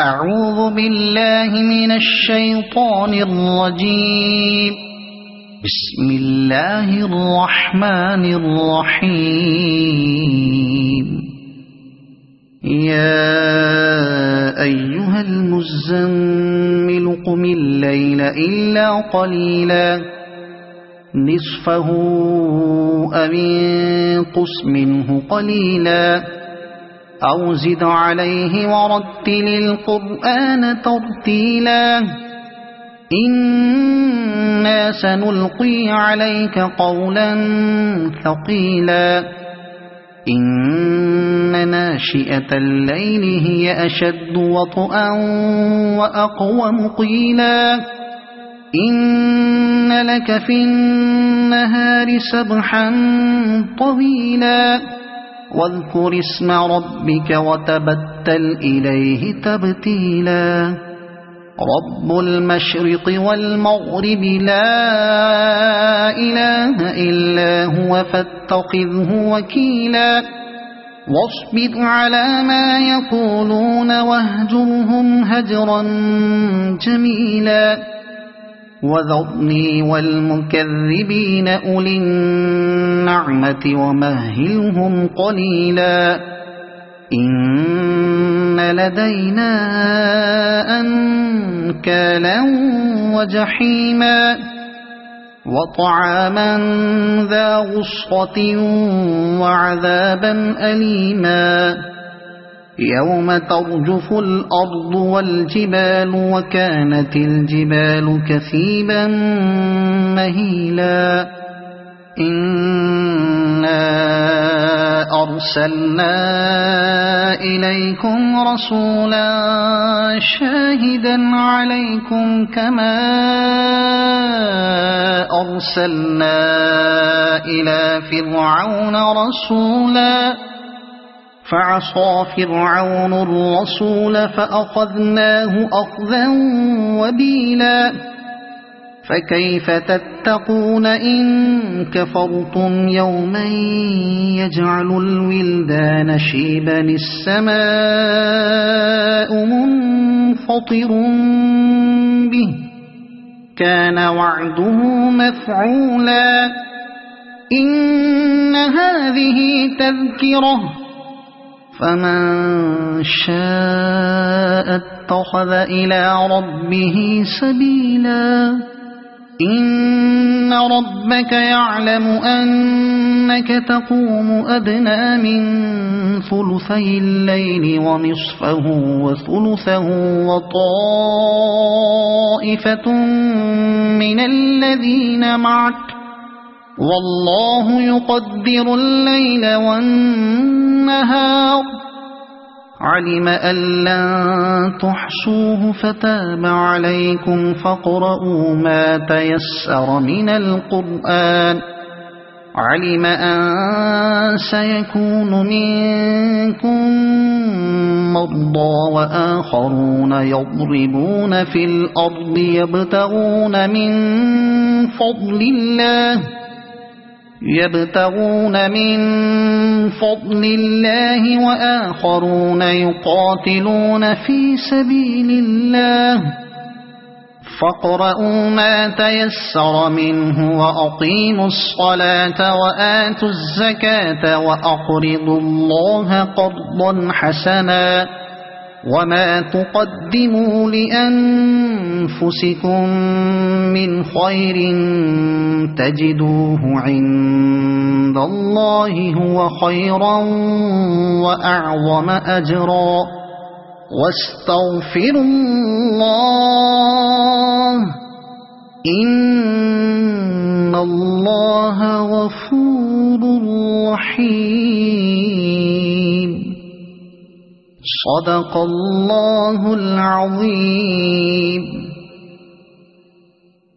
أعوذ بالله من الشيطان الرجيم. بسم الله الرحمن الرحيم. يا أيها المزمل قم الليل إلا قليلا نصفه أو انقص منه قليلا أو زد عليه ورتل القرآن ترتيلا إنا سنلقي عليك قولا ثقيلا إن ناشئة الليل هي أشد وطئا وأقوم قيلا إن لك في النهار سبحا طويلا واذكر اسم ربك وتبتل إليه تبتيلا رب المشرق والمغرب لا إله إلا هو فاتخذه وكيلا واصبر على ما يقولون واهجرهم هجرا جميلا وذرني والمكذبين أولي النعمة ومهلهم قليلا إن لدينا أنكالا وجحيما وطعاما ذا غصة وعذابا أليما يوم ترجف الأرض والجبال وكانت الجبال كثيبا مهيلا إنا أرسلنا إليكم رسولا شاهدا عليكم كما أرسلنا إلى فرعون رسولا فعصى فرعون الرسول فأخذناه أخذا وبيلا فكيف تتقون إن كفرتم يوما يجعل الولدان شيبا السماء منفطر به كان وعده مفعولا إن هذه تذكرة فمن شاء اتخذ إلى ربه سبيلا إن ربك يعلم أنك تقوم أدنى من ثلثي الليل ونصفه وثلثه وطائفة من الذين معك والله يقدر الليل والنهار علم أن لن تحصوه فتاب عليكم فاقرؤوا ما تيسر من القرآن علم أن سيكون منكم مرضى وآخرون يضربون في الأرض يبتغون من فضل الله وآخرون يقاتلون في سبيل الله فاقرؤوا ما تيسر منه وأقيموا الصلاة وآتوا الزكاة وأقرضوا الله قرضا حسنا وما تقدموا لأنفسكم من خير تجدوه عند الله هو خيرا وأعظم أجرا واستغفروا الله إن الله غفور رحيم صدق الله العظيم.